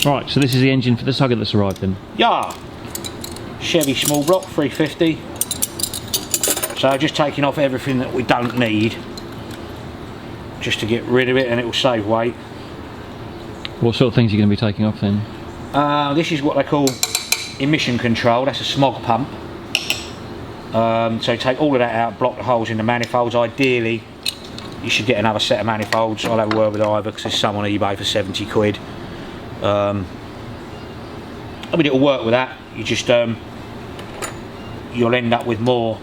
Right, so this is the engine for the Sugga that's arrived in. Yeah, Chevy small block 350. So just taking off everything that we don't need, just to get rid of it, and it will save weight. What sort of things are you going to be taking off then? This is what they call emission control. That's a smog pump. So take all of that out, block the holes in the manifolds. Ideally, you should get another set of manifolds. I'll have a word with Ivor because there's some on eBay for 70 quid. I mean, it'll work with that. You just you'll end up with more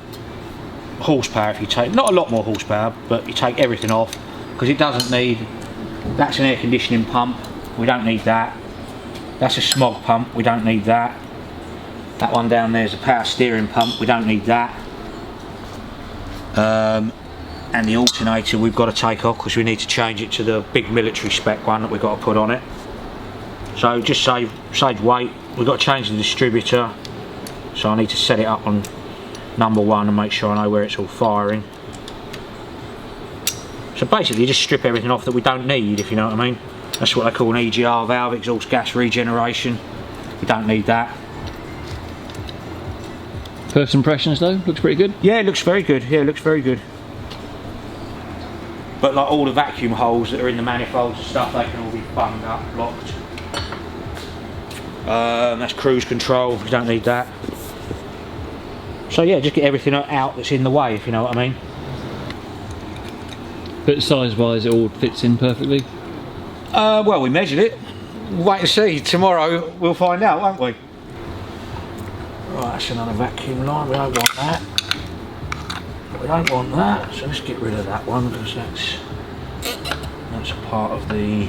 horsepower if you take, not a lot more horsepower, but you take everything off, because it doesn't need, that's an air conditioning pump, we don't need that. That's a smog pump, we don't need that. That one down there is a power steering pump, we don't need that. And the alternator we've got to take off because we need to change it to the big military spec one that we've got to put on it. So just save weight. We've got to change the distributor, so I need to set it up on number 1 and make sure I know where it's all firing. So basically just strip everything off that we don't need, if you know what I mean. That's what they call an EGR valve, exhaust gas regeneration. We don't need that. First impressions though, looks pretty good. Yeah, it looks very good. Yeah, it looks very good. But like all the vacuum holes that are in the manifolds and stuff, they can all be bunged up, blocked. That's cruise control, we don't need that. So yeah, just get everything out that's in the way, if you know what I mean. But size-wise, it all fits in perfectly? Well, we measured it. Wait and see. Tomorrow we'll find out, won't we? Right, that's another vacuum line. We don't want that. We don't want that. So let's get rid of that one, because that's a part of the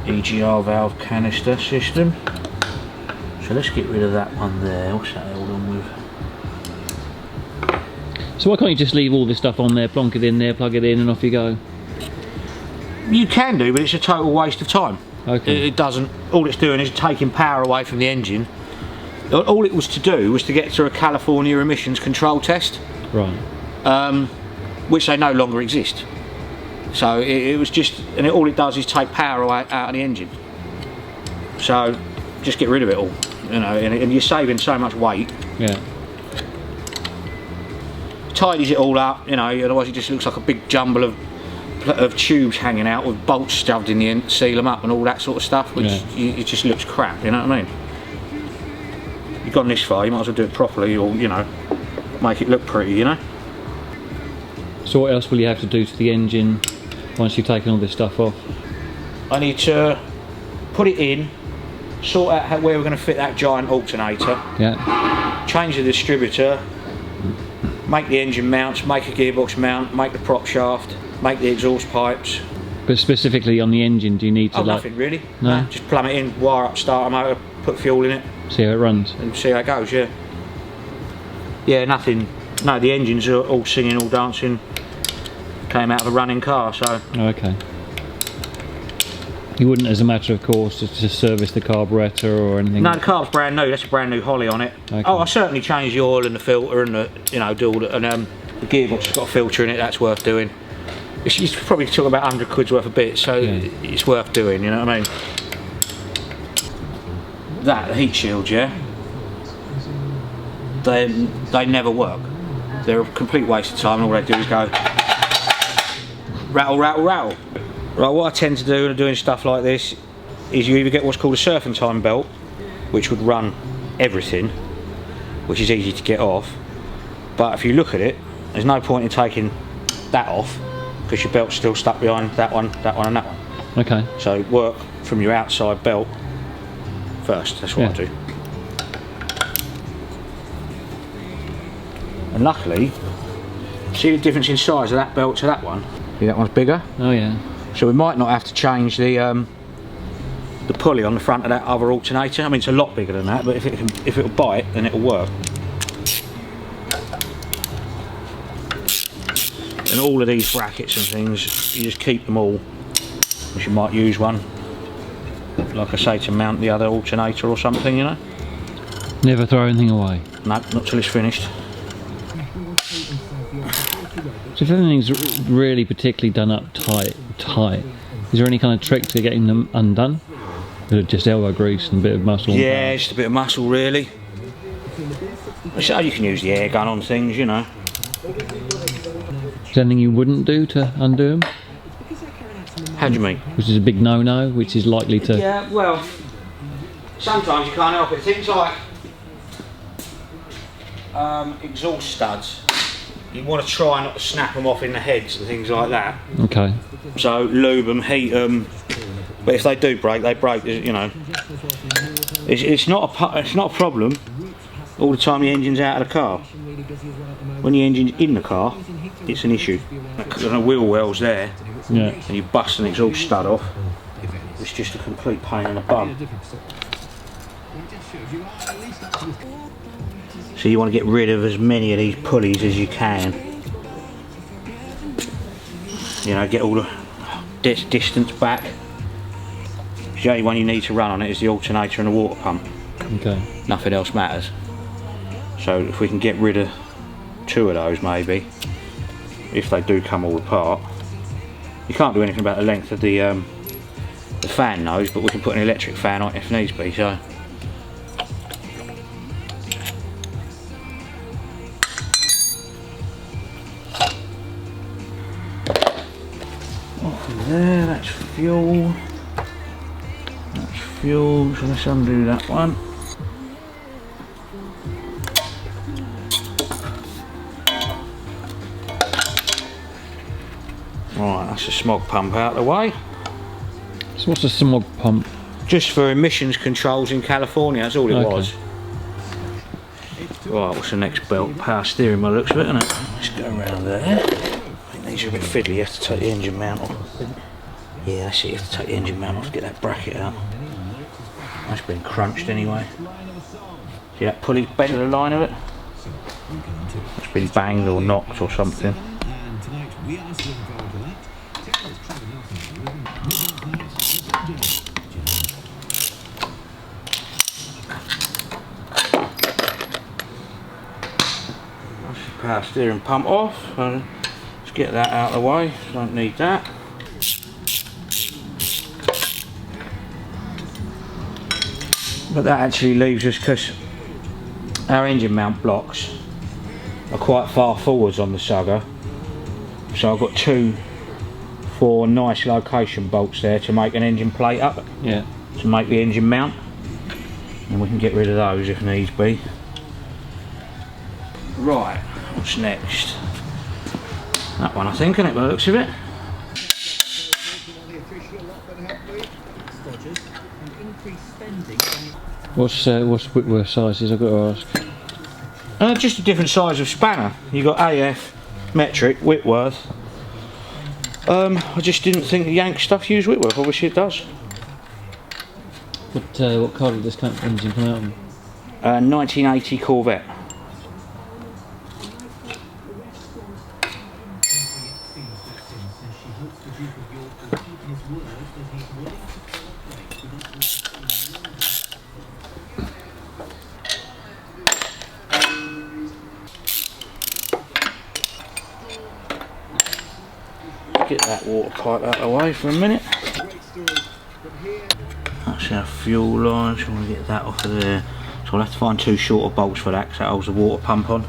EGR valve canister system. So let's get rid of that one there. What's that held on with? So why can't you just leave all this stuff on there, plonk it in there, plug it in, and off you go? You can do, but it's a total waste of time. Okay. It doesn't. All it's doing is taking power away from the engine. All it was to do was to get through a California emissions control test. Right. Which they no longer exist. So it was just, and all it does is take power away out of the engine. So just get rid of it all, you know, and you're saving so much weight. Yeah. Tidies it all up, you know, otherwise it just looks like a big jumble of tubes hanging out with bolts shoved in the end to seal them up and all that sort of stuff, which it just looks crap, you know what I mean? You've gone this far, you might as well do it properly, or, you know, make it look pretty, you know? So what else will you have to do to the engine once you've taken all this stuff off? I need to put it in, sort out where we're going to fit that giant alternator, Yeah. change the distributor, make the engine mounts, make a gearbox mount, make the prop shaft, make the exhaust pipes. But specifically on the engine, do you need to nothing really. No? Just plumb it in, wire up, start a motor, put fuel in it, see how it runs? and see how it goes, yeah. Yeah, nothing. No, the engines are all singing, all dancing. Came out of a running car, so. Oh, okay. You wouldn't, as a matter of course, just service the carburettor or anything? No, the car's brand new. That's a brand new Holly on it. Okay. Oh, I certainly change the oil and the filter and the, you know, do all the, and the gearbox has got a filter in it. That's worth doing. It's probably talking about 100 quid's worth of bits, so it's worth doing. You know what I mean? The heat shields, yeah. They never work. They're a complete waste of time. And all they do is go rattle, rattle, rattle. Right, what I tend to do when I'm doing stuff like this is you either get what's called a surf and time belt, which would run everything, which is easy to get off, but if you look at it, there's no point in taking that off because your belt's still stuck behind that one and that one. Okay. So work from your outside belt first, that's what I do. And luckily, see the difference in size of that belt to that one? See, that one's bigger. Oh yeah. So we might not have to change the pulley on the front of that other alternator. I mean, it's a lot bigger than that, but if it'll bite, then it'll work. And all of these brackets and things, you just keep them all, because you might use one, like I say, to mount the other alternator or something, you know. Never throw anything away. No, not till it's finished. So if everything's really particularly done up tight, is there any kind of trick to getting them undone? Just elbow grease and a bit of muscle. Yeah, just a bit of muscle really. So you can use the air gun on things, you know. Is there anything you wouldn't do to undo them? How do you mean? Which is a big no-no, which is likely to... Yeah, well, sometimes you can't help it. Things like exhaust studs, you want to try not to snap them off in the heads and things like that. Okay. So lube them, heat them, but if they do break, they break. You know, it's not a problem all the time the engine's out of the car. When the engine's in the car, it's an issue. Because the wheel wells there, yeah, and you bust an exhaust stud off, it's just a complete pain in the bum. So you want to get rid of as many of these pulleys as you can. You know, get all the distance back. The only one you need to run on it is the alternator and the water pump. Okay. Nothing else matters. So if we can get rid of 2 of those maybe, if they do come all apart. You can't do anything about the length of the fan nose, but we can put an electric fan on it if needs be. So. There, that's fuel. That's fuel, so let's undo that one. Right, that's the smog pump out of the way. So what's a smog pump? Just for emissions controls in California, that's all it Okay. was. Right, what's the next belt? Power steering by the looks of it, isn't it? Let's go around there. These are a bit fiddly, you have to take the engine mount off. Yeah, that's it, you have to take the engine mount off to get that bracket out. That's been crunched anyway. See that pulley bent to the line of it? It's been banged or knocked or something. That's the power steering pump off. Let's get that out of the way, don't need that. But that actually leaves us, because our engine mount blocks are quite far forwards on the Sugga. So I've got 4 nice location bolts there to make an engine plate up. Yeah. To make the engine mount. And we can get rid of those if needs be. Right, what's next? That one I think, isn't it, by the looks of it? What's Whitworth sizes, I've got to ask? Just a different size of spanner. You got AF, metric, Whitworth. I just didn't think the Yank stuff used Whitworth. Obviously it does. What car did this engine come out on? 1980 Corvette. Get that water pipe out of the way for a minute. That's our fuel line, so we want to get that off of there. So we'll have to find 2 shorter bolts for that, because that holds the water pump on.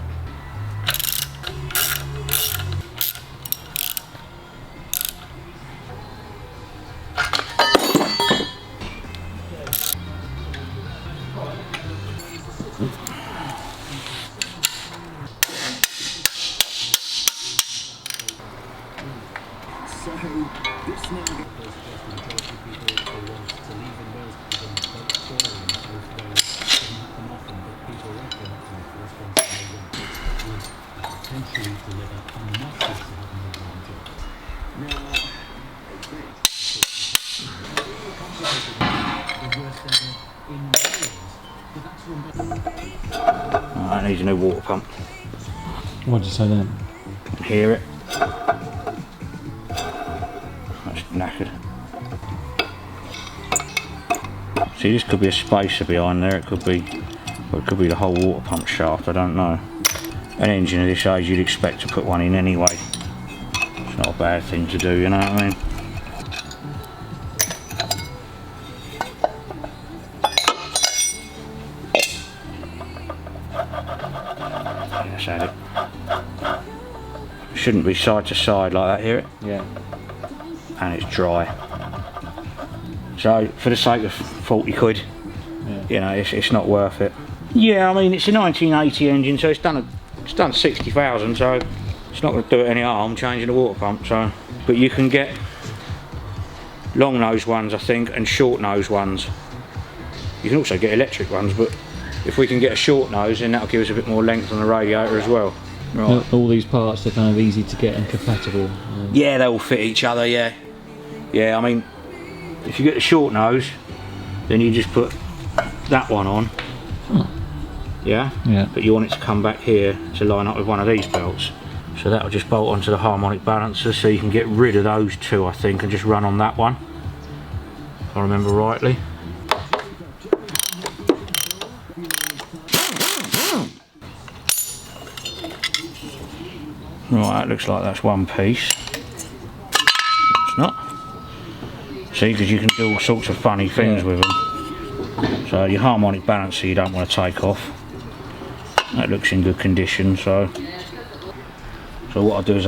That needs a new water pump. Why did you say that? I can hear it. That's knackered. See, this could be a spacer behind there. It could be the whole water pump shaft. I don't know. An engine of this age, you'd expect to put one in anyway. It's not a bad thing to do, you know what I mean? That's had it. Shouldn't be side to side like that, hear it? Yeah. And it's dry. So for the sake of 40 quid, you know, it's not worth it. Yeah, I mean it's a 1980 engine, so it's done 60,000, so it's not going to do it any harm changing the water pump. So, but you can get long nose ones, I think, and short nose ones. You can also get electric ones, but if we can get a short nose, then that'll give us a bit more length on the radiator as well. Right. All these parts are kind of easy to get and compatible. Yeah, they all fit each other. Yeah, yeah. I mean, if you get the short nose, then you just put that one on. Yeah. Yeah. But you want it to come back here to line up with one of these belts. So that'll just bolt onto the harmonic balancer, so you can get rid of those two, I think, and just run on that one, if I remember rightly. Right, that looks like that's one piece. It's not. See, because you can do all sorts of funny things with them. So your harmonic balancer you don't want to take off. That looks in good condition, so what I'll do is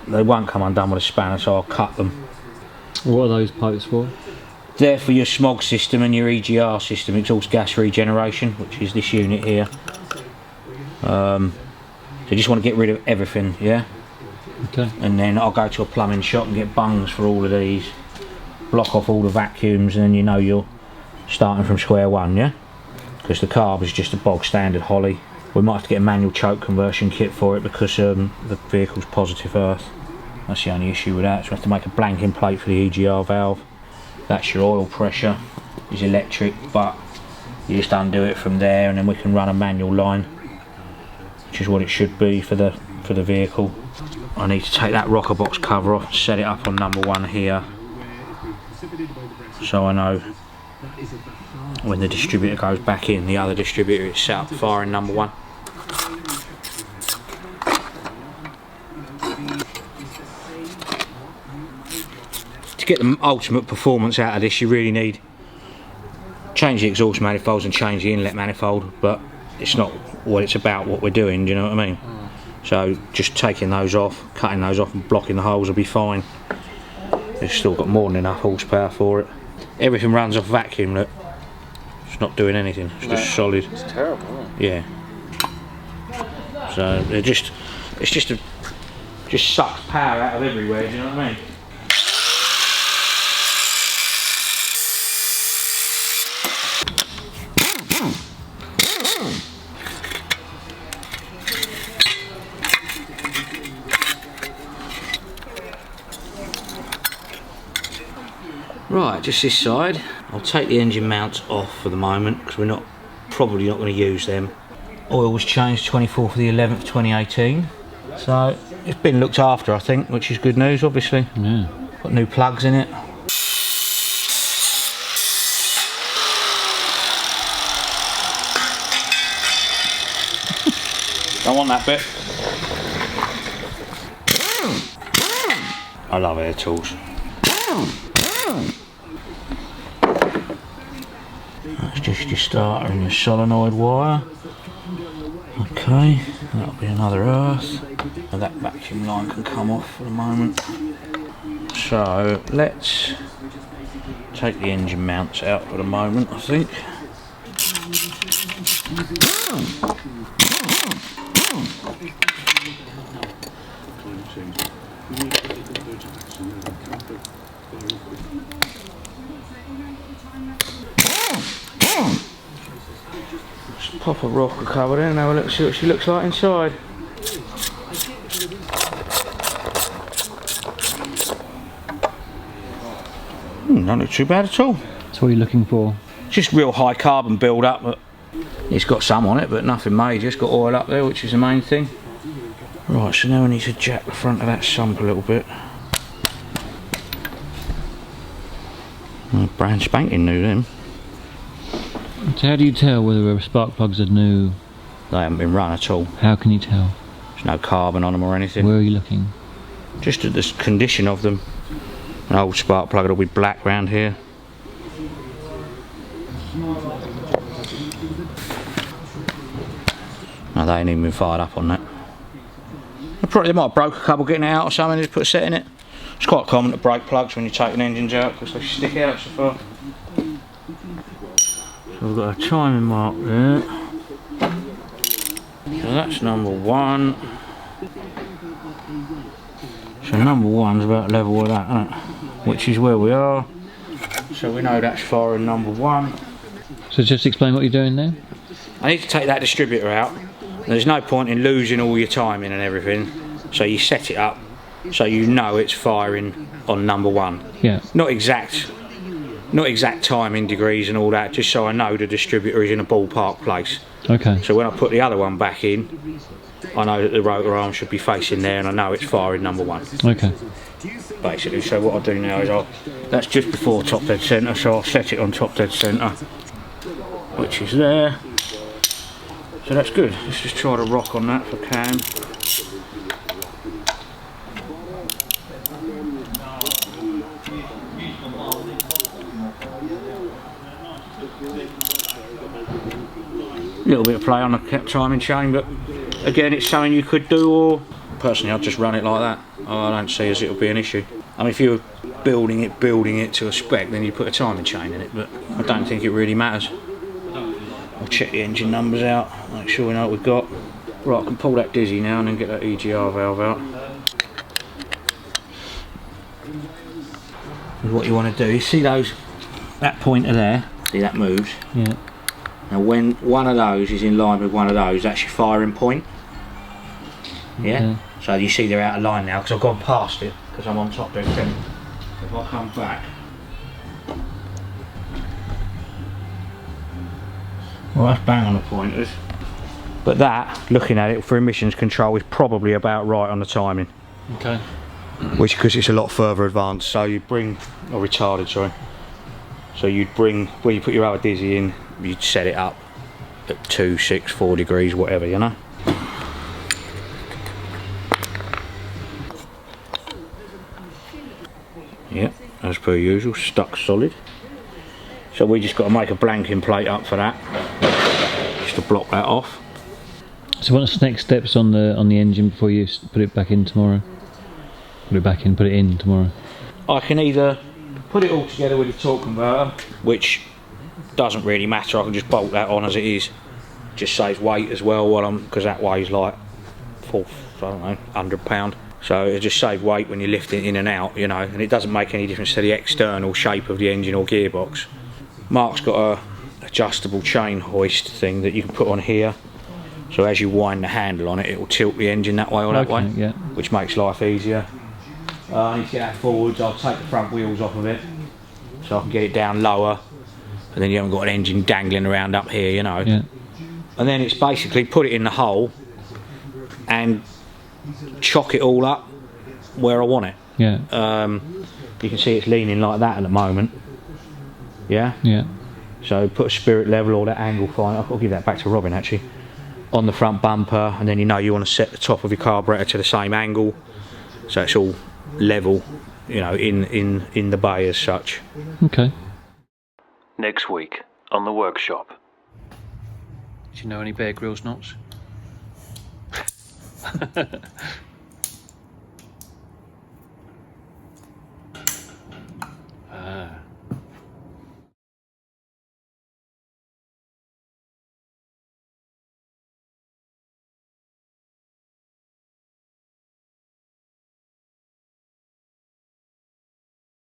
they won't come undone with a spanner, so I'll cut them. What are those pipes for? They're for your smog system and your EGR system, exhaust gas regeneration, which is this unit here. So you just want to get rid of everything, yeah? Okay. And then I'll go to a plumbing shop and get bungs for all of these, block off all the vacuums, and then you know you're starting from square one, yeah? Because the carb is just a bog standard Holly. We might have to get a manual choke conversion kit for it because the vehicle's positive earth. That's the only issue with that. So we have to make a blanking plate for the EGR valve. That's your oil pressure. It's electric, but you just undo it from there, and then we can run a manual line, which is what it should be for the vehicle. I need to take that rocker box cover off, set it up on number one here, so I know when the distributor goes back in, the other distributor is set up fire in number one. To get the ultimate performance out of this, you really need change the exhaust manifolds and change the inlet manifold, but it's not what it's about, what we're doing, do you know what I mean? So just taking those off, cutting those off and blocking the holes will be fine. It's still got more than enough horsepower for it. Everything runs off vacuum, look. It's not doing anything, it's just solid. It's terrible, isn't it? Yeah. So they're just sucks power out of everywhere, do you know what I mean? Right, just this side. I'll take the engine mounts off for the moment because we're probably not going to use them. Oil was changed 24th of the 11th 2018, so it's been looked after, I think, which is good news, obviously. Yeah. Got new plugs in it. Don't want that bit. I love air tools. That's just your starter and your solenoid wire. Okay, that'll be another earth. And that vacuum line can come off for the moment. So let's take the engine mounts out for the moment, I think. Just pop a rocker cover in and have a look, see what she looks like inside. Don't look too bad at all. So what are you looking for? Just real high carbon build up, but it's got some on it, but nothing major. It's got oil up there, which is the main thing. Right, so now we need to jack the front of that sump a little bit. Brand spanking new then. So how do you tell whether spark plugs are new? They haven't been run at all. How can you tell? There's no carbon on them or anything. Where are you looking? Just at the condition of them. An old spark plug will be black round here. No, they ain't even been fired up on that. They might have broke a couple getting it out or something, just put a set in it. It's quite common to break plugs when you're taking engines out because they stick out so far. So we've got a timing mark there. So that's number 1. So number 1's about level with that, isn't it? Which is where we are. So we know that's firing number 1. So just explain what you're doing there. I need to take that distributor out. There's no point in losing all your timing and everything. So you set it up so you know it's firing on number 1. Yeah. Not exact timing degrees and all that, just so I know the distributor is in a ballpark place. Okay. So when I put the other one back in, I know that the rotor arm should be facing there and I know it's firing number 1. Okay. Basically, so what I'll do now is that's just before top dead centre, so I'll set it on top dead centre, which is there. So that's good. Let's just try to rock on that if I can. A little bit of play on the timing chain, but again, it's something you could do, or personally I'd just run it like that. I don't see as it'll be an issue. I mean, if you were building it to a spec, then you put a timing chain in it, but I don't think it really matters. I'll check the engine numbers out, make sure we know what we've got. Right, I can pull that dizzy now and then get that EGR valve out. And what you want to do, you see that pointer there, see that moves? Yeah. Now when one of those is in line with one of those, that's your firing point. Yeah? Okay. So you see they're out of line now because I've gone past it because I'm on top there. If I come back, well, that's bang on the pointers. But that, looking at it for emissions control, is probably about right on the timing. Okay. Which, because it's a lot further advanced, so you bring, or retarded, sorry. So you'd bring, where you put your other dizzy in, you'd set it up at 2, 6, 4 degrees, whatever, you know. Yep, as per usual, stuck solid. So we just got to make a blanking plate up for that, just to block that off. So what's the next steps on the engine before you put it back in tomorrow? Put it in tomorrow. I can either put it all together with the torque converter, which doesn't really matter. I can just bolt that on as it is. Just saves weight as well, because that weighs like I don't know, £100. So it just saves weight when you're lifting in and out, you know, and it doesn't make any difference to the external shape of the engine or gearbox. Mark's got a adjustable chain hoist thing that you can put on here. So as you wind the handle on it, it will tilt the engine that way or that way, yeah. Which makes life easier. I need to get that forwards. I'll take the front wheels off of it so I can get it down lower, and then you haven't got an engine dangling around up here, you know. Yeah. And then it's basically put it in the hole and chock it all up where I want it. Yeah. You can see it's leaning like that at the moment. Yeah? Yeah. So put a spirit level or that angle fine. I'll give that back to Robin actually. On the front bumper, and then you know you want to set the top of your carburetor to the same angle, so it's all level, you know, in the bay as such. Okay. Next week on the workshop. Do you know any Bear Grylls knots?